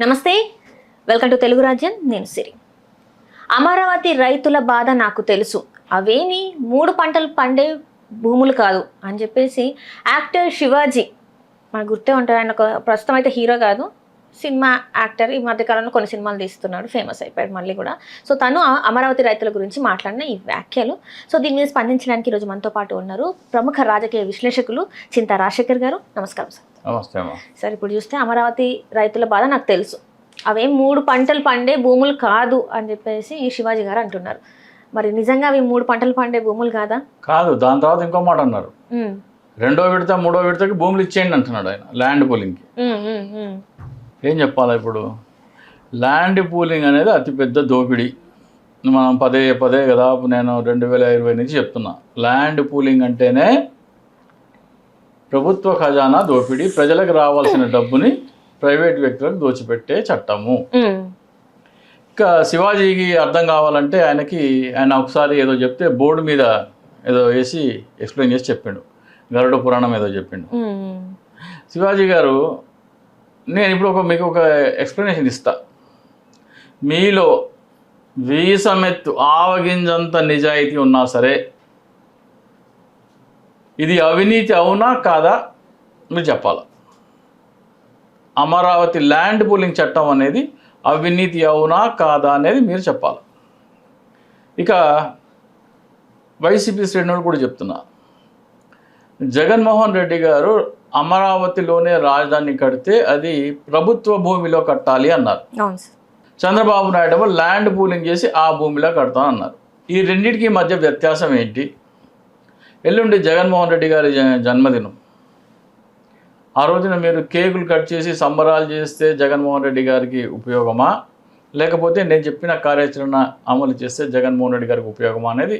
నమస్తే, welcome to Telugu రాజ్యం. నేను సిరి. అమరావతి రైతుల బాధ నాకు తెలుసు, అవేమి 3 పంటలు పండే భూములు కాదు అని చెప్పేసి యాక్టర్ శివాజీ, మనకు గుర్తే ఉంటాడు. ఆయన ప్రస్తుతం అయితే హీరో కాదు, సినిమా యాక్టర్. ఈ మధ్యకాలంలో కొన్ని సినిమాలు తీస్తున్నాడు, ఫేమస్ అయిపోయాడు మళ్ళీ కూడా. సో తను అమరావతి రైతుల గురించి మాట్లాడిన ఈ వ్యాఖ్యలు. సో దీని మీద స్పందించడానికి ఈరోజు మనతో పాటు ఉన్నారు ప్రముఖ రాజకీయ విశ్లేషకులు చింతా రాజశేఖర్ గారు. నమస్కారం సార్. నమస్తే అమ్మా. సార్, ఇప్పుడు చూస్తే అమరావతి రైతుల బాధ నాకు తెలుసు, అవేం 3 పంటలు పండే భూములు కాదు అని చెప్పేసి ఈ శివాజీ గారు అంటున్నారు. మరి నిజంగా అవి 3 పంటలు పండే భూములు కాదా? కాదు. దాని తర్వాత ఇంకో మాట అన్నారు, 2వ విడత 3వ విడతకి భూములు ఇచ్చేయండి అంటున్నాడు ఆయన, ల్యాండ్ పూలింగ్కి. ఏం చెప్పాలా ఇప్పుడు? ల్యాండ్ పూలింగ్ అనేది అతిపెద్ద దోపిడీ. మనం పదే పదే కదా, నేను 2020 నుంచి చెప్తున్నా, ల్యాండ్ పూలింగ్ అంటేనే ప్రభుత్వ ఖజానా దోపిడీ, ప్రజలకు రావాల్సిన డబ్బుని ప్రైవేట్ వ్యక్తులకు దోచిపెట్టే చట్టము. ఇంకా శివాజీకి అర్థం కావాలంటే ఆయన ఒకసారి ఏదో చెప్తే బోర్డు మీద ఏదో వేసి ఎక్స్ప్లెయిన్ చేసి చెప్పిండు, గరుడ పురాణం ఏదో చెప్పిండు శివాజీ గారు. నేను ఇప్పుడు మీకు ఒక ఎక్స్ప్లెనేషన్ ఇస్తా. మీలో వీసమెత్తు ఆవగింజంత నిజాయితీ ఉన్నా సరే, ఇది అవినీతి అవునా కాదా మీరు చెప్పాలి. అమరావతి ల్యాండ్ పూలింగ్ చట్టం అనేది అవినీతి అవునా కాదా అనేది మీరు చెప్పాలి. ఇక వైసీపీ శ్రేణులు కూడా చెప్తున్నా, జగన్మోహన్ రెడ్డి గారు అమరావతిలోనే రాజధాని కడితే అది ప్రభుత్వ భూమిలో కట్టాలి అన్నారు. చంద్రబాబు నాయుడు ల్యాండ్ పూలింగ్ చేసి ఆ భూమిలో కడతాను అన్నారు. ఈ రెండింటికి మధ్య వ్యత్యాసం ఏంటి? ఎల్లుండి జగన్మోహన్ రెడ్డి గారి జన్మదినం. ఆ రోజున మీరు కేకులు కట్ చేసి సంబరాలు చేస్తే జగన్మోహన్ రెడ్డి గారికి ఉపయోగమా, లేకపోతే నేను చెప్పిన కార్యాచరణ అమలు చేస్తే జగన్మోహన్ రెడ్డి గారికి ఉపయోగమా అనేది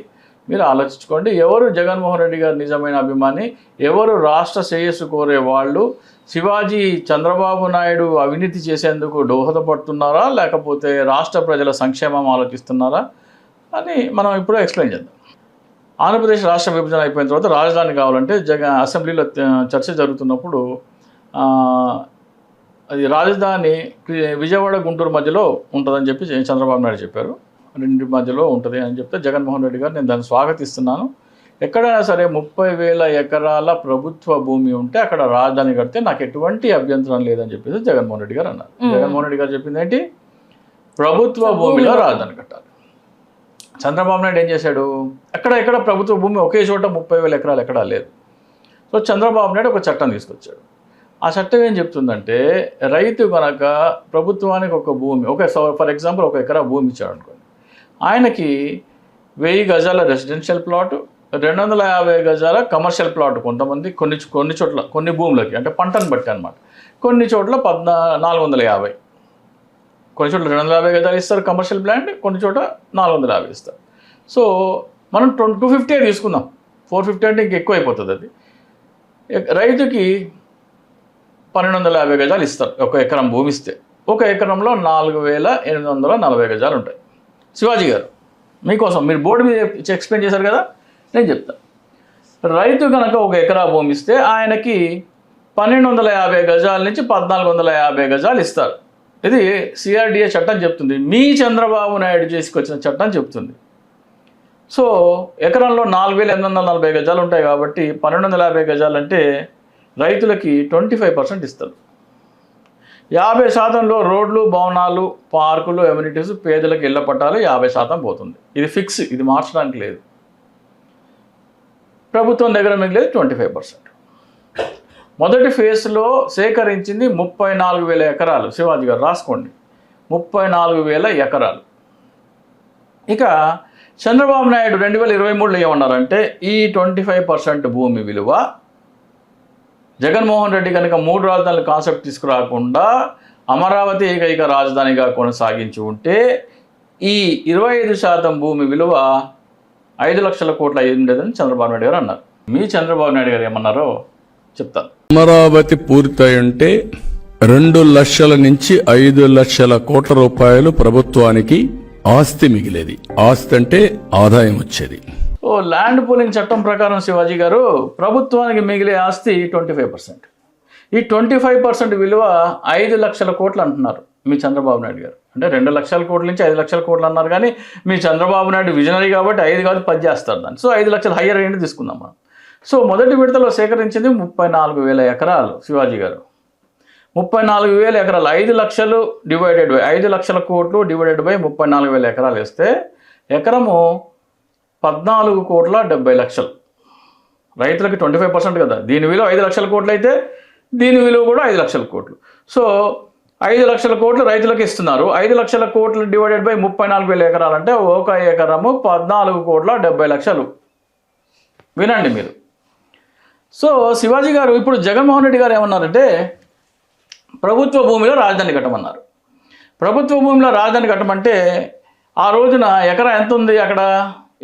మీరు ఆలోచించుకోండి. ఎవరు జగన్మోహన్ రెడ్డి గారు నిజమైన అభిమాని, ఎవరు రాష్ట్ర శ్రేయస్సు కోరే వాళ్ళు, శివాజీ చంద్రబాబు నాయుడు అవినీతి చేసేందుకు దోహదపడుతున్నారా, లేకపోతే రాష్ట్ర ప్రజల సంక్షేమం ఆలోచిస్తున్నారా అని మనం ఇప్పుడు ఎక్స్ప్లెయిన్ చేద్దాం. ఆంధ్రప్రదేశ్ రాష్ట్ర విభజన అయిపోయిన తర్వాత రాజధాని కావాలంటే అసెంబ్లీలో చర్చ జరుగుతున్నప్పుడు అది రాజధాని విజయవాడ గుంటూరు మధ్యలో ఉంటుందని చెప్పి చంద్రబాబు నాయుడు చెప్పారు. రెండింటి మధ్యలో ఉంటుంది అని చెప్తే జగన్మోహన్ రెడ్డి గారు నేను దాన్ని స్వాగతిస్తున్నాను. ఎక్కడైనా సరే 30,000 ఎకరాల ప్రభుత్వ భూమి ఉంటే అక్కడ రాజధాని కడితే నాకు ఎటువంటి అభ్యంతరం లేదని చెప్పేసి జగన్మోహన్ రెడ్డి గారు అన్నారు. జగన్మోహన్ రెడ్డి గారు చెప్పింది ఏంటి? ప్రభుత్వ భూమిలో రాజధాని కట్టాలి. చంద్రబాబు నాయుడు ఏం చేశాడు? ఎక్కడ ప్రభుత్వ భూమి ఒకే చోట 30,000 ఎకరాలు ఎక్కడా లేదు. సో చంద్రబాబు నాయుడు ఒక చట్టం తీసుకొచ్చాడు. ఆ చట్టం ఏం చెప్తుందంటే, రైతు కనుక ప్రభుత్వానికి ఒక భూమి, ఫర్ ఎగ్జాంపుల్ 1 ఎకరా భూమి ఇచ్చాడు అనుకోండి, ఆయనకి 1000 గజాల రెసిడెన్షియల్ ప్లాట్, 250 గజాల కమర్షియల్ ప్లాట్. కొంతమంది కొన్ని చోట్ల కొన్ని భూములకి, అంటే పంటను బట్టి అనమాట, కొన్ని చోట్ల 450, కొన్ని చోట్ల 250 గజాలు ఇస్తారు కమర్షియల్ ల్యాండ్, కొన్ని చోట 450 ఇస్తారు. సో మనం 250 తీసుకుందాం, 450 అంటే ఇంకెక్కువ అయిపోతుంది. అది రైతుకి 1250 గజాలు ఇస్తారు 1 ఎకరం భూమి ఇస్తే. 1 ఎకరంలో 4840 గజాలు ఉంటాయి. శివాజీ గారు మీకోసం, మీరు బోర్డు మీద ఎక్స్ప్లెయిన్ చేశారు కదా, నేను చెప్తాను. రైతు కనుక 1 ఎకరా భూమి ఇస్తే ఆయనకి 1250 గజాల నుంచి 1450 గజాలు ఇస్తారు. ఇది సిఆర్డిఏ చట్టం చెప్తుంది, మీ చంద్రబాబు నాయుడు చేసుకొచ్చిన చట్టం చెప్తుంది. సో ఎకరంలో 4840 గజాలు ఉంటాయి కాబట్టి 1250 గజాలు అంటే రైతులకి 25% ఇస్తారు. 50%లో రోడ్లు, భవనాలు, పార్కులు, ఎమ్యూనిటీస్, పేదలకు ఇళ్ల పట్టాలు 50% పోతుంది. ఇది ఫిక్స్, ఇది మార్చడానికి లేదు. ప్రభుత్వం దగ్గర మిగిలేదు 25%. మొదటి ఫేజ్లో సేకరించింది 34,000 ఎకరాలు. శివాజీ గారు రాసుకోండి, 34,000 ఎకరాలు. ఇక చంద్రబాబు నాయుడు 2023లో ఏమన్నారంటే, ఈ 25% భూమి విలువ జగన్మోహన్ రెడ్డి కనుక 3 రాజధానుల కాన్సెప్ట్ తీసుకురాకుండా అమరావతి ఏకైక రాజధానిగా కొనసాగించి ఉంటే ఈ 25% భూమి విలువ 5 లక్షల కోట్లు అయ్యి ఉండేదని చంద్రబాబు నాయుడు గారు అన్నారు. మీ చంద్రబాబు నాయుడు గారు ఏమన్నారో చెప్తాను. అమరావతి పూర్తయి ఉంటే 2 లక్షల నుంచి 5 లక్షల కోట్ల రూపాయలు ప్రభుత్వానికి ఆస్తి మిగిలేది. ఆస్తి అంటే ఆదాయం వచ్చేది. ల్యాండ్ పూలింగ్ చట్టం ప్రకారం శివాజీ గారు ప్రభుత్వానికి మిగిలే ఆస్తి 25%. ఈ 25% విలువ 5 లక్షల కోట్లు అంటున్నారు. మీ చంద్రబాబు నాయుడు గారు. అంటే 2 లక్షల కోట్ల నుంచి 5 లక్షల కోట్లు అన్నారు, కానీ మీ చంద్రబాబు నాయుడు విజనరీ కాబట్టి 5 కాదు 10 చేస్తారు దాన్ని. సో 5 లక్షలు హయ్యర్ రేంజ్ తీసుకుందాం మనం. సో మొదటి విడతలో సేకరించింది 34,000 ఎకరాలు శివాజీ గారు. 34,000 ఎకరాలు 5 లక్షలు డివైడెడ్ బై 5 లక్షల కోట్లు డివైడెడ్ బై 34,000 ఎకరాలు వేస్తే ఎకరము 14,70,00,000. రైతులకి 25% కదా, దీని విలువ 5 లక్షల కోట్లు అయితే దీని విలువ కూడా 5 లక్షల కోట్లు. సో 5 లక్షల కోట్లు రైతులకు ఇస్తున్నారు. 5 లక్షల కోట్లు డివైడెడ్ బై 34,000 ఎకరాలు అంటే ఒక ఎకరము 14,70,00,000. వినండి మీరు. సో శివాజీ గారు ఇప్పుడు జగన్మోహన్ రెడ్డి గారు ఏమన్నారంటే ప్రభుత్వ భూమిలో రాజధాని కట్టమన్నారు. ప్రభుత్వ భూమిలో రాజధాని కట్టమంటే ఆ రోజున ఎకరా ఎంత ఉంది అక్కడ?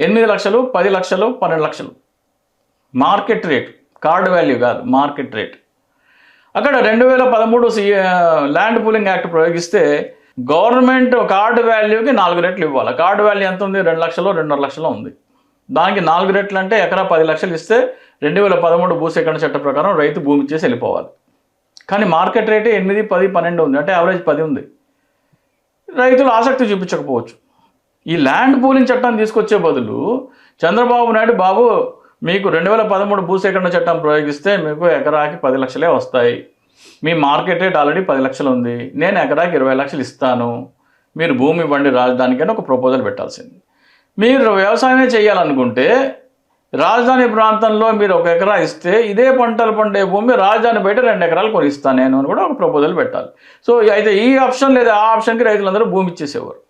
8 లక్షలు, 10 లక్షలు, 12 లక్షలు మార్కెట్ రేట్, కార్డ్ వాల్యూ కాదు, మార్కెట్ రేట్. అక్కడ 2013 ల్యాండ్ పూలింగ్ యాక్ట్ ప్రయోగిస్తే గవర్నమెంట్ కార్డు వాల్యూకి 4 రెట్లు ఇవ్వాలి. కార్డు వాల్యూ ఎంత ఉంది? 2 లక్షలు, 2.5 లక్షలు ఉంది. దానికి 4 రెట్లు అంటే ఎకరా 10 లక్షలు ఇస్తే 2013 భూసేకరణ చట్టం ప్రకారం రైతు భూమి ఇచ్చేసి వెళ్ళిపోవాలి. కానీ మార్కెట్ రేటే 8, 10, 12 ఉంది, అంటే యావరేజ్ 10 ఉంది. రైతులు ఆసక్తి చూపించకపోవచ్చు. ఈ ల్యాండ్ పూలింగ్ చట్టాన్ని తీసుకొచ్చే బదులు చంద్రబాబు నాయుడు, బాబు మీకు 2013 భూసేకరణ చట్టం ప్రయోగిస్తే మీకు ఎకరాకి 10 లక్షలే వస్తాయి, మీ మార్కెట్ రేట్ ఆల్రెడీ 10 లక్షలు ఉంది, నేను ఎకరాకి 20 లక్షలు ఇస్తాను, మీరు భూమి ఇవ్వండి రాజధానికైనా ఒక ప్రపోజల్ పెట్టాల్సింది. మీరు వ్యవసాయమే చేయాలనుకుంటే రాజధాని ప్రాంతంలో మీరు 1 ఎకరా ఇస్తే ఇదే పంటలు పండే భూమి రాజధాని బయట 2 ఎకరాలు కొనిస్తాను నేను అని కూడా ఒక ప్రపోజల్ పెట్టాలి. సో అయితే ఈ ఆప్షన్ లేదా ఆ ఆప్షన్కి రైతులందరూ భూమి ఇచ్చేసేవారు.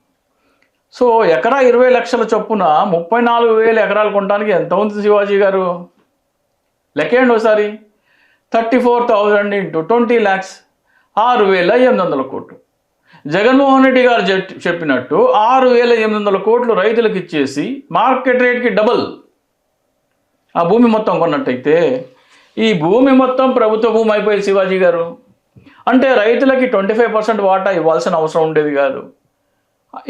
సో ఎకరా 20 లక్షల చొప్పున 34,000 ఎకరాలు కొనడానికి ఎంత ఉంది శివాజీ గారు? లెక్కేయండి ఒకసారి. 34,000 ఇంటూ 20 lakhs 6,800 కోట్లు. జగన్మోహన్ రెడ్డి గారు చెప్పినట్టు 6,800 కోట్లు రైతులకు ఇచ్చేసి మార్కెట్ రేట్కి డబుల్ ఆ భూమి మొత్తం కొన్నట్టయితే ఈ భూమి మొత్తం ప్రభుత్వ భూమి అయిపోయింది శివాజీ గారు. అంటే రైతులకి 25% వాటా ఇవ్వాల్సిన అవసరం ఉండేది కాదు.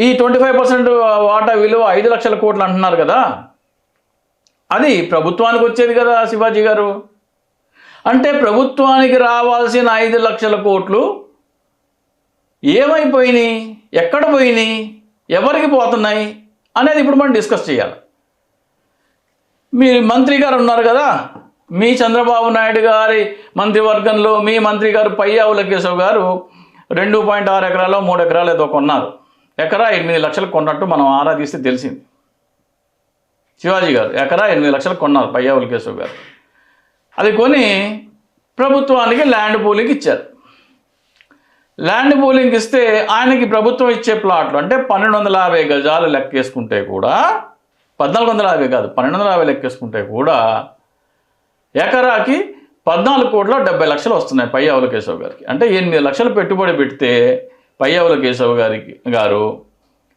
ఈ 25% వాటా విలువ 5 లక్షల కోట్లు అంటున్నారు కదా, అది ప్రభుత్వానికి వచ్చేది కదా శివాజీ గారు. అంటే ప్రభుత్వానికి రావాల్సిన 5 లక్షల కోట్లు ఏమైపోయినాయి, ఎక్కడ పోయినాయి, ఎవరికి పోతున్నాయి అనేది ఇప్పుడు మనం డిస్కస్ చేయాలి. మీ మంత్రి గారు ఉన్నారు కదా, మీ చంద్రబాబు నాయుడు గారి మంత్రివర్గంలో మీ మంత్రి గారు పయ్యావుల కేశవ్ గారు 2.6 ఎకరాలు 3 ఎకరాలు ఏదో కొన్నారు. ఎకరా 8 లక్షలకు కొన్నట్టు మనం ఆరా తీస్తే తెలిసింది. శివాజీ గారు ఎకరా 8 లక్షలకు కొన్నారు పయ్యావుల కేశవ్ గారు. అది కొని ప్రభుత్వానికి ల్యాండ్ పూలింగ్ ఇచ్చారు. ల్యాండ్ పూలింగ్ ఇస్తే ఆయనకి ప్రభుత్వం ఇచ్చే ప్లాట్లు అంటే 1,250 గజాలు లెక్కేసుకుంటే కూడా 1,450 కాదు 1,250 లెక్కేసుకుంటే కూడా ఎకరాకి 14,70,00,000 వస్తున్నాయి పయ్యావుల కేశవ్ గారికి. అంటే 8 లక్షలు పెట్టుబడి పెడితే పయ్యావుల కేశవ్ గారు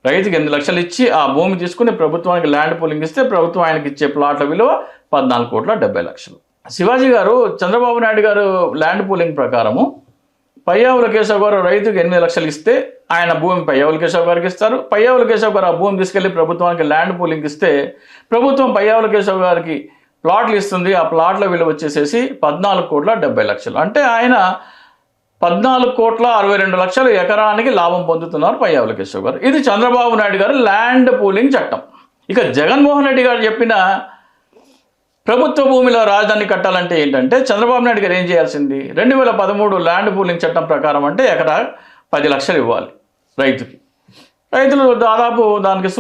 రైతుకి 8 లక్షలు ఇచ్చి ఆ భూమి తీసుకుని ప్రభుత్వానికి ల్యాండ్ పూలింగ్ ఇస్తే ప్రభుత్వం ఆయనకి ఇచ్చే ప్లాట్ల విలువ 14,70,00,000. శివాజీ గారు చంద్రబాబు నాయుడు గారు ల్యాండ్ పూలింగ్ ప్రకారము పయ్యావుల కేశవ్ గారు రైతుకి 8 లక్షలు ఇస్తే ఆయన భూమి పయ్యావుల కేశవ్ గారికి ఇస్తారు. పయ్యావుల కేశవ్ గారు ఆ భూమి తీసుకెళ్లి ప్రభుత్వానికి ల్యాండ్ పూలింగ్ ఇస్తే ప్రభుత్వం పయ్యావుల కేశవ్ గారికి ప్లాట్లు ఇస్తుంది. ఆ ప్లాట్ల విలువ వచ్చేసేసి 14,70,00,000. అంటే ఆయన 14,62,00,000 ఎకరానికి లాభం పొందుతున్నారు పయ్యావుల కేశవ్ గారు. ఇది చంద్రబాబు నాయుడు గారు ల్యాండ్ పూలింగ్ చట్టం. ఇక జగన్మోహన్ రెడ్డి గారు చెప్పిన ప్రభుత్వ భూమిలో రాజధాని కట్టాలంటే ఏంటంటే చంద్రబాబు నాయుడు గారు ఏం చేయాల్సింది, 2013 ల్యాండ్ పూలింగ్ చట్టం ప్రకారం అంటే ఎకరా 10 లక్షలు ఇవ్వాలి రైతుకి. రైతులు దాదాపు దానికి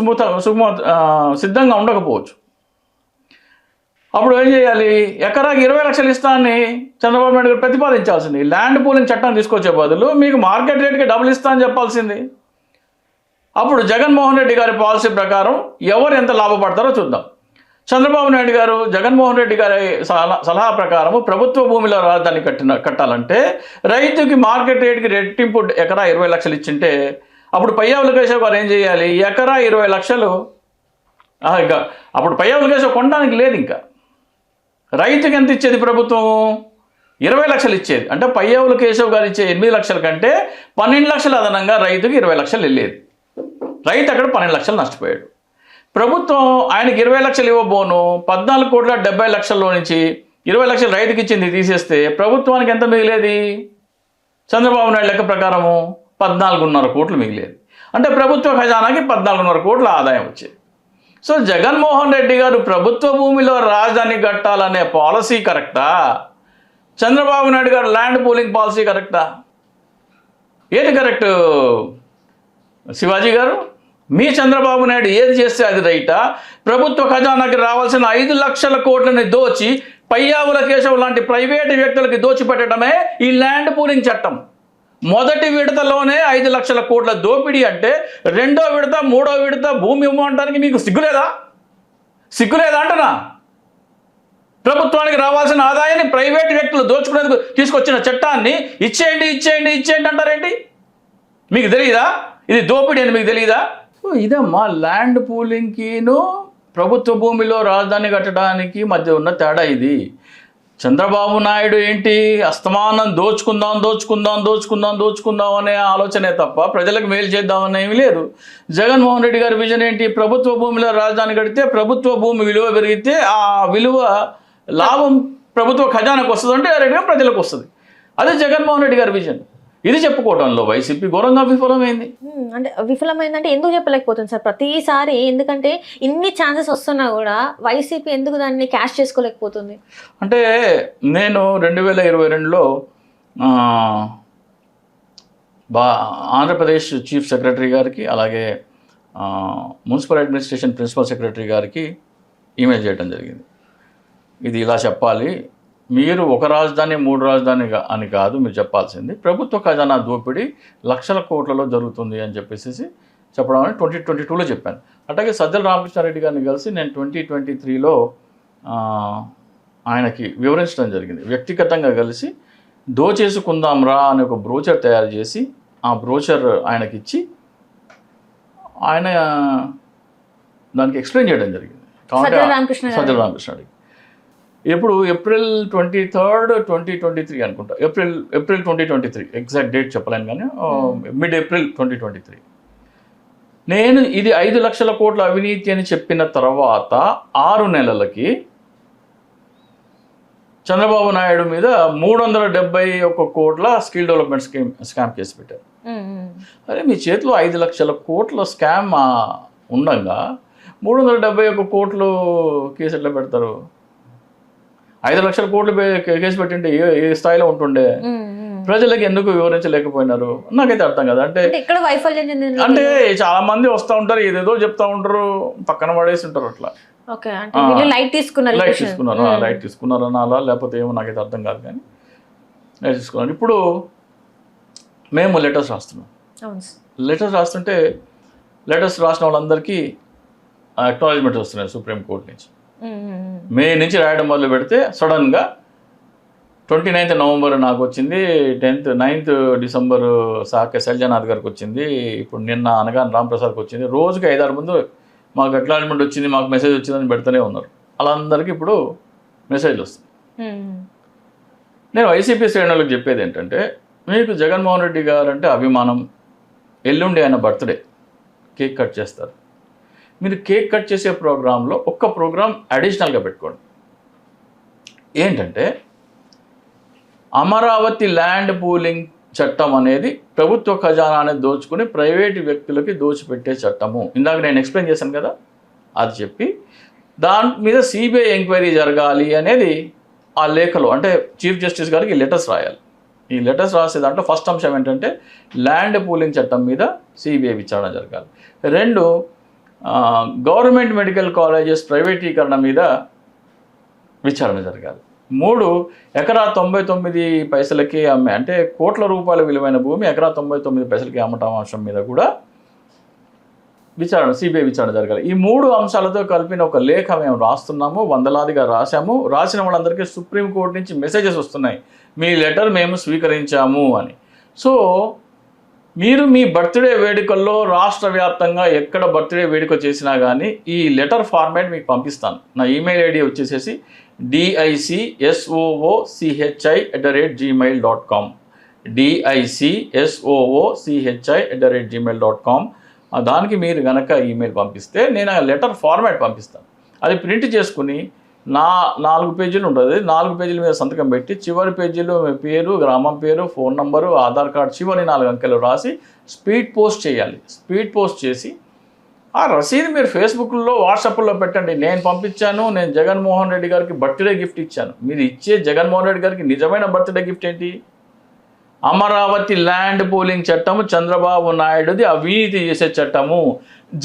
సిద్ధంగా ఉండకపోవచ్చు. అప్పుడు ఏం చేయాలి, ఎకరాకి 20 లక్షలు ఇస్తానని చంద్రబాబు నాయుడు గారు ప్రతిపాదించాల్సింది. ల్యాండ్ పూలింగ్ చట్టం తీసుకొచ్చే బదులు మీకు మార్కెట్ రేట్కి డబుల్ ఇస్తా అని చెప్పాల్సింది. అప్పుడు జగన్మోహన్ రెడ్డి గారి పాలసీ ప్రకారం ఎవరు ఎంత లాభపడతారో చూద్దాం. చంద్రబాబు నాయుడు గారు జగన్మోహన్ రెడ్డి గారి సలహా ప్రకారం ప్రభుత్వ భూమిలో రాజధాని కట్టాలంటే రైతుకి మార్కెట్ రేట్కి రెట్టింపు ఎకరా 20 లక్షలు ఇచ్చింటే అప్పుడు పయ్యావుల కేశవ్ గారు ఏం చేయాలి, ఎకరా 20 లక్షలు ఇంకా అప్పుడు పయ్యావుల కేశవ్ కొనడానికి లేదు. ఇంకా రైతుకి ఎంత ఇచ్చేది ప్రభుత్వం, 20 లక్షలు ఇచ్చేది. అంటే పయ్యావుల కేశవ్ గారు ఇచ్చే 8 లక్షల కంటే 12 లక్షలు అదనంగా రైతుకి 20 లక్షలు వెళ్ళేది. రైతు అక్కడ 12 లక్షలు నష్టపోయాడు. ప్రభుత్వం ఆయనకి 20 లక్షలు ఇవ్వబోను 14,70,00,000 నుంచి 20 లక్షలు రైతుకి ఇచ్చింది తీసేస్తే ప్రభుత్వానికి ఎంత మిగిలేది చంద్రబాబు నాయుడు లెక్క ప్రకారము 14.5 కోట్లు మిగిలేది. అంటే ప్రభుత్వ ఖజానాకి 14.5 కోట్ల ఆదాయం వచ్చేది. సో జగన్మోహన్ రెడ్డి గారు ప్రభుత్వ భూమిలో రాజధాని కట్టాలనే పాలసీ కరెక్టా, చంద్రబాబు నాయుడు గారు ల్యాండ్ పూలింగ్ పాలసీ కరెక్టా? ఏది కరెక్ట్ శివాజీ గారు? మీ చంద్రబాబు నాయుడు ఏది చేస్తే అది రైటా? ప్రభుత్వ ఖజానాకి రావాల్సిన 5 లక్షల కోట్లని దోచి పయ్యావుల కేశవ్ లాంటి ప్రైవేటు వ్యక్తులకి దోచిపెట్టడమే ఈ ల్యాండ్ పూలింగ్ చట్టం. మొదటి విడతలోనే 5 లక్షల కోట్ల దోపిడీ అంటే రెండో విడత, మూడో విడత భూమి ఇవ్వడానికి మీకు సిగ్గులేదా? సిగ్గులేదా అంటున్నా? ప్రభుత్వానికి రావాల్సిన ఆదాయాన్ని ప్రైవేటు వ్యక్తులు దోచుకునేందుకు తీసుకొచ్చిన చట్టాన్ని ఇచ్చేయండి అంటారేంటి? మీకు తెలియదా ఇది దోపిడీ అని? మీకు తెలియదా? ఇదమ్మా ల్యాండ్ పూలింగ్కిను ప్రభుత్వ భూమిలో రాజధాని కట్టడానికి మధ్య ఉన్న తేడా ఇది. చంద్రబాబు నాయుడు ఏంటి అస్తమానం దోచుకుందాం అనే ఆలోచనే తప్ప ప్రజలకు మేలు చేద్దామని ఏమీ లేదు. జగన్మోహన్ రెడ్డి గారి విజన్ ఏంటి? ప్రభుత్వ భూమిలో రాజధాని కడితే ప్రభుత్వ భూమి విలువ పెరిగితే ఆ విలువ లాభం ప్రభుత్వ ఖజానాకు వస్తుంది, అంటే డైరెక్ట్గా ప్రజలకు వస్తుంది. అదే జగన్మోహన్ రెడ్డి గారి విజన్. ఇది చెప్పుకోవడంలో వైసీపీ ఘోరంగా విఫలమైంది. అంటే విఫలమైందంటే ఎందుకు చెప్పలేకపోతుంది సార్ ప్రతిసారి? ఎందుకంటే ఇన్ని ఛాన్సెస్ వస్తున్నా కూడా వైసీపీ ఎందుకు దాన్ని క్యాష్ చేసుకోలేకపోతుంది? అంటే నేను 2022లో ఆంధ్రప్రదేశ్ చీఫ్ సెక్రటరీ గారికి, అలాగే మున్సిపల్ అడ్మినిస్ట్రేషన్ ప్రిన్సిపల్ సెక్రటరీ గారికి ఈమెయిల్ చేయడం జరిగింది. ఇది ఇలా చెప్పాలి, మీరు ఒక రాజధాని 3 రాజధాని అని కాదు మీరు చెప్పాల్సింది, ప్రభుత్వ ఖజానా దోపిడీ లక్షల కోట్లలో జరుగుతుంది అని చెప్పేసి చెప్పడం అని 2022లో చెప్పాను. అట్లాగే సజ్జల రామకృష్ణారెడ్డి గారిని కలిసి నేను 2023లో ఆయనకి వివరించడం జరిగింది. వ్యక్తిగతంగా కలిసి దోచేసుకుందాం రా అని ఒక బ్రోచర్ తయారు చేసి ఆ బ్రోచర్ ఆయనకి ఇచ్చి ఆయన దానికి ఎక్స్ప్లెయిన్ చేయడం జరిగింది. సజ్జల రామకృష్ణారెడ్డి ఎప్పుడు ఏప్రిల్ 23, 2023 అనుకుంటా, ఏప్రిల్ 2023 ఎగ్జాక్ట్ డేట్ చెప్పలేను కానీ మిడ్ ఏప్రిల్ 2023 నేను ఇది 5 లక్షల కోట్ల అవినీతి అని చెప్పిన తర్వాత 6 నెలలకి చంద్రబాబు నాయుడు మీద 371 కోట్ల స్కిల్ డెవలప్మెంట్ స్కామ్ కేసు పెట్టారు. అరే మీ చేతిలో 5 లక్షల కోట్ల స్కామ్ ఉండగా 371 కోట్లు కేసు ఎట్లా పెడతారు? 5 లక్షల కోట్లు కేసు పెట్టింటే ఏ స్థాయిలో ఉంటుండే? ప్రజలకు ఎందుకు వివరించలేకపోయినారు నాకైతే అర్థం కదా. అంటే ఇక్కడ వైఫల్యం అంటే చాలా మంది వస్తూ ఉంటారు, ఏదేదో చెప్తా ఉంటారు, పక్కన పడేసి ఉంటారు. అట్లా లైట్ తీసుకున్నారు అనాలా లేకపోతే ఏమో నాకైతే అర్థం కాదు, కానీ లైట్ తీసుకున్నారు. ఇప్పుడు మేము లెటర్స్ రాస్తున్నాం. లెటర్స్ రాస్తుంటే లెటర్స్ రాసిన వాళ్ళందరికీ అక్నాలెడ్జ్మెంట్ వస్తున్నాయి సుప్రీంకోర్టు నుంచి. మే నుంచి రాయడం మొదలు పెడితే సడన్గా 29th నవంబర్ నాకు వచ్చింది, 9th డిసెంబర్ సాకే శైలజానాథ్ గారికి వచ్చింది, ఇప్పుడు నిన్న అనగాని రాంప్రసాద్కి వచ్చింది. రోజుకి 5-6 ముందు మాకు అక్నాలెడ్జ్మెంట్ వచ్చింది, మాకు మెసేజ్ వచ్చిందని పెడుతూనే ఉన్నారు. వాళ్ళందరికీ ఇప్పుడు మెసేజ్లు వస్తుంది. నేను వైసీపీ శ్రేణులకు చెప్పేది ఏంటంటే, మీకు జగన్మోహన్ రెడ్డి గారు అంటే అభిమానం, ఎల్లుండి ఆయన బర్త్డే కేక్ కట్ చేస్తారు. మీరు కేక్ కట్ చేసే ప్రోగ్రాంలో ఒక్క ప్రోగ్రాం అడిషనల్గా పెట్టుకోండి. ఏంటంటే అమరావతి ల్యాండ్ పూలింగ్ చట్టం అనేది ప్రభుత్వ ఖజానాన్ని దోచుకుని ప్రైవేటు వ్యక్తులకి దోచిపెట్టే చట్టము. ఇందాక నేను ఎక్స్ప్లెయిన్ చేశాను కదా, అది చెప్పి దాని మీద సిబిఐ ఎంక్వైరీ జరగాలి అనేది ఆ లేఖలో, అంటే చీఫ్ జస్టిస్ గారికి లెటర్స్ రాయాలి. ఈ లెటర్స్ రాసే దాంట్లో ఫస్ట్ అంశం ఏంటంటే ల్యాండ్ పూలింగ్ చట్టం మీద సిబిఐ విచారణ జరగాలి. 2, గవర్నమెంట్ మెడికల్ కాలేజెస్ ప్రైవేటీకరణ మీద విచారణ జరగాలి. 3, ఎకరా 99 పైసలకి అమ్మే, అంటే కోట్ల రూపాయల విలువైన భూమి ఎకరా 99 పైసలకి అమ్మటం అంశం మీద కూడా విచారణ, సిబిఐ విచారణ జరగాలి. ఈ 3 అంశాలతో కలిపిన ఒక లేఖ మేము రాస్తున్నాము, వందలాదిగా రాశాము. రాసిన వాళ్ళందరికీ సుప్రీంకోర్టు నుంచి మెసేజెస్ వస్తున్నాయి, మీ లెటర్ మేము స్వీకరించాము అని. సో మీరు మీ బర్త్డే వేడుకల్లో రాష్ట్ర వ్యాప్తంగా ఎక్కడ బర్త్డే వేడుక చేసినా కానీ ఈ లెటర్ ఫార్మాట్ మీకు పంపిస్తాను. నా ఈమెయిల్ ఐడి వచ్చేసేసి dicsochi@gmail.com dicsochi@gmail.com. దానికి మీరు కనుక ఈమెయిల్ పంపిస్తే నేను ఆ లెటర్ ఫార్మాట్ పంపిస్తాను. అది ప్రింట్ చేసుకుని 4 పేజీలు ఉంటుంది. 4 పేజీల మీద సంతకం పెట్టి చివరి పేజీలో మీ పేరు, గ్రామం పేరు, ఫోన్ నంబరు, ఆధార్ కార్డు చివరి 4 అంకెలు రాసి స్పీడ్ పోస్ట్ చేయాలి. స్పీడ్ పోస్ట్ చేసి ఆ రసీదు మీరు ఫేస్బుక్లో, వాట్సాప్లో పెట్టండి. నేను పంపించాను, నేను జగన్మోహన్ రెడ్డి గారికి బర్త్డే గిఫ్ట్ ఇచ్చాను. మీరు ఇచ్చే జగన్మోహన్ రెడ్డి గారికి నిజమైన బర్త్డే గిఫ్ట్ ఏంటి? అమరావతి ల్యాండ్ పూలింగ్ చట్టము చంద్రబాబు నాయుడుది అవినీతి చేసే చట్టము.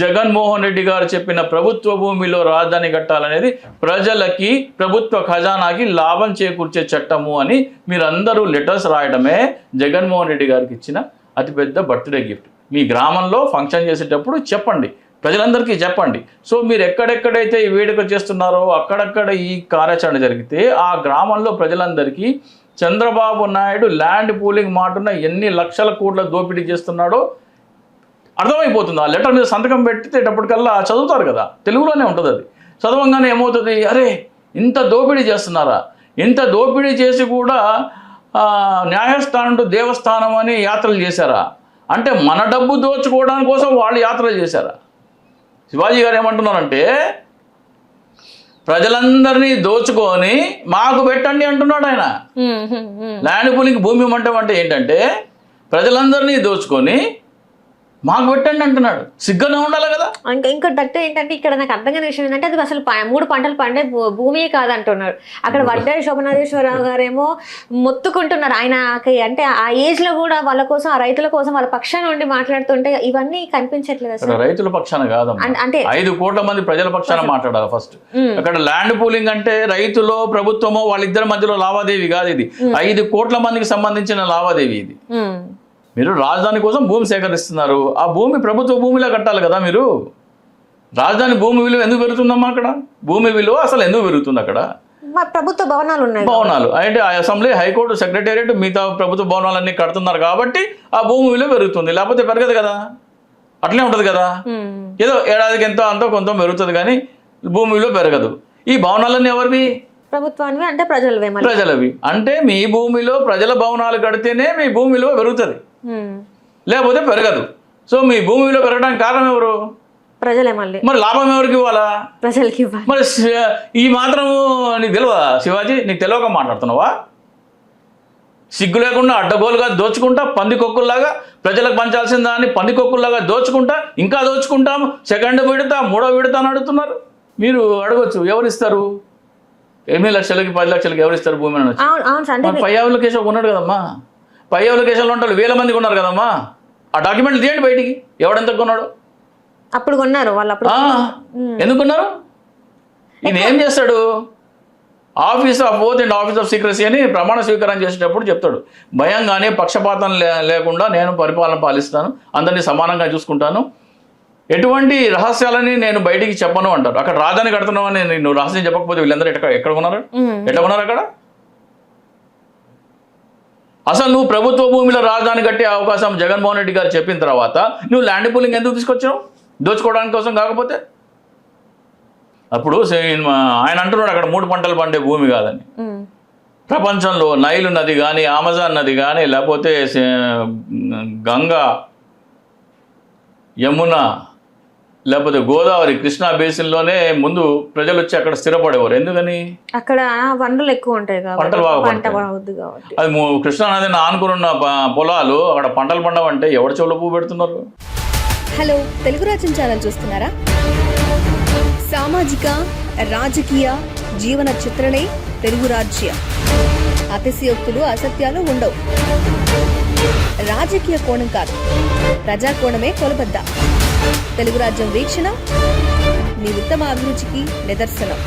జగన్మోహన్ రెడ్డి గారు చెప్పిన ప్రభుత్వ భూమిలో రాజధాని కట్టాలనేది ప్రజలకి, ప్రభుత్వ ఖజానాకి లాభం చేకూర్చే చట్టము అని మీరందరూ లెటర్స్ రాయడమే జగన్మోహన్ రెడ్డి గారికి ఇచ్చిన అతిపెద్ద బర్త్డే గిఫ్ట్. మీ గ్రామంలో ఫంక్షన్ చేసేటప్పుడు చెప్పండి, ప్రజలందరికీ చెప్పండి. సో మీరు ఎక్కడెక్కడైతే ఈ వేడుక చేస్తున్నారో అక్కడక్కడ ఈ కార్యాచరణ జరిగితే ఆ గ్రామంలో ప్రజలందరికీ చంద్రబాబు నాయుడు ల్యాండ్ పూలింగ్ మాటున ఎన్ని లక్షల కోట్ల దోపిడీ చేస్తున్నాడో అర్థమైపోతుంది. ఆ లెటర్ మీద సంతకం పెట్టేటప్పటికల్లా చదువుతారు కదా, తెలుగులోనే ఉంటుంది. అది చదవంగానే ఏమవుతుంది, అరే ఇంత దోపిడీ చేస్తున్నారా, ఇంత దోపిడీ చేసి కూడా న్యాయస్థానం టు దేవస్థానం అని యాత్రలు చేశారా, అంటే మన డబ్బు దోచుకోవడానికి కోసం వాళ్ళు యాత్రలు చేశారా? శివాజీ గారు ఏమంటున్నారంటే ప్రజలందరినీ దోచుకొని మాకు పెట్టండి అంటున్నాడు ఆయన. ల్యాండ్ పూలింగ్ భూమి ఇవ్వమంటే అంటే ఏంటంటే ప్రజలందరినీ దోచుకొని మాకు పెట్టండి అంటున్నాడు. సిగ్గునే ఉండాలి కదా. ఇంకా దట్టు ఏంటంటే ఇక్కడ నాకు అర్థం కాని విషయం ఏంటంటే అది అసలు 3 పంటలు పండే భూమియే కాదంటున్నాడు. అక్కడ వడ్డారి శోభనాథేశ్వరరావు గారేమో మొత్తుకుంటున్నారు ఆయన, అంటే ఆ ఏజ్ లో కూడా వాళ్ళ కోసం, ఆ రైతుల కోసం వాళ్ళ పక్షాన ఉండి మాట్లాడుతుంటే ఇవన్నీ కనిపించట్లేదు అసలు. రైతుల పక్షాన కాదు, అంటే 5 కోట్ల మంది ప్రజల పక్షాన మాట్లాడాలి ఫస్ట్. అక్కడ ల్యాండ్ పూలింగ్ అంటే రైతులో ప్రభుత్వమో వాళ్ళిద్దరి మధ్యలో లావాదేవీ కాదు, ఇది 5 కోట్ల మందికి సంబంధించిన లావాదేవీ ఇది. మీరు రాజధాని కోసం భూమి సేకరిస్తున్నారు, ఆ భూమి ప్రభుత్వ భూమిలో కట్టాలి కదా. మీరు రాజధాని భూమి విలువ ఎందుకు పెరుగుతుందమ్మా? అక్కడ భూమి విలువ అసలు ఎందుకు పెరుగుతుంది? అక్కడ ప్రభుత్వ భవనాలు ఉన్నాయి, భవనాలు అంటే అసెంబ్లీ, హైకోర్టు, సెక్రటేరియట్, మిగతా ప్రభుత్వ భవనాలన్నీ కడుతున్నారు కాబట్టి ఆ భూమి విలువ పెరుగుతుంది, లేకపోతే పెరగదు కదా. అట్లే ఉంటుంది కదా, ఏదో ఏడాదికి ఎంతో అంతో కొంత పెరుగుతుంది కానీ భూమి విలువ పెరగదు. ఈ భవనాలన్నీ ఎవరివి? ప్రభుత్వానివి, అంటే ప్రజలవి. అంటే మీ భూమిలో ప్రజల భవనాలు కడితేనే మీ భూమి విలువ పెరుగుతుంది, లేకపోతే పెరగదు. సో మీ భూమి విలువ పెరగడానికి కారణం ఎవరు? ప్రజలే. మళ్ళీ మరి లాభం ఎవరికి ఇవ్వాలా? ప్రజలకి ఇవ్వాలి. మరి ఈ మాత్రము నీకు తెలియదా శివాజీ? నీకు తెలియక మాట్లాడుతున్నావా? సిగ్గు లేకుండా అడ్డగోలుగా దోచుకుంటా, పందికొక్కుల్లాగా ప్రజలకు పంచాల్సిన దాన్ని పందికొక్కుల్లాగా దోచుకుంటా, ఇంకా దోచుకుంటాం, 2వ విడత 3వ విడత అని అడుగుతున్నారు. మీరు అడగొచ్చు, ఎవరిస్తారు? 8 లక్షలకి 10 లక్షలకి ఎవరిస్తారు భూమి అని? పయ్యావుల కేశవ్ కొన్నాడు కదమ్మా, పయ్యావుల కేశవ్లో ఉంటారు 1000 మంది కొన్నారు కదమ్మా. ఆ డాక్యుమెంట్లు తీయండి బయటికి, ఎవడెంత కొన్నాడు. అప్పుడు కొన్నారు వాళ్ళు. ఎందుకు కొన్నారు? ఈయన ఏం చేస్తాడు? Office of oath and office of secrecy అని ప్రమాణ స్వీకారం చేసేటప్పుడు చెప్తాడు, భయంగానే పక్షపాతం లేకుండా నేను పరిపాలన పాలిస్తాను, అందరినీ సమానంగా చూసుకుంటాను, ఎటువంటి రహస్యాలని నేను బయటికి చెప్పను అంటారు. అక్కడ రాజధాని కడుతున్నామని నువ్వు రహస్యం చెప్పకపోతే వీళ్ళందరూ ఎక్కడ కొన్నారు? ఎట్లా కొన్నారు అక్కడ? అసలు నువ్వు ప్రభుత్వ భూమిలో రాజధాని కట్టే అవకాశం జగన్మోహన్ రెడ్డి గారు చెప్పిన తర్వాత నువ్వు ల్యాండ్ పూలింగ్ ఎందుకు తీసుకొచ్చావు? దోచుకోవడానికి కోసం కాకపోతే. అప్పుడు ఆయన అంటున్నాడు అక్కడ 3 పంటలు పండే భూమి కాదని. ప్రపంచంలో నైలు నది కానీ, అమెజాన్ నది కానీ, లేకపోతే గంగా, యమున, లేకపోతే గోదావరి, కృష్ణా బేసిన్లోనే ముందు ప్రజలు వచ్చి అక్కడ స్థిరపడేవారు. ఎందుకని? అక్కడ వనరులు ఎక్కువ ఉంటాయి, పంటలు బాగా. అది కృష్ణా నదిని ఆనుకున్న పొలాలు, అక్కడ పంటలు పండవంటే ఎవరి చెవులో పువ్వు పెడుతున్నారు? హలో, తెలుగు రాజ్యం ఛానల్ చూస్తున్నారా? సామాజిక, రాజకీయ, జీవన చిత్రణే తెలుగు రాజ్యం. అతిశయోక్తులు, అసత్యాలు ఉండవు. రాజకీయ కోణం కాదు, ప్రజా కోణమే కొలబద్ద. తెలుగు రాజ్యం వీక్షణ మీ ఉత్తమ అభిరుచికి నిదర్శనం.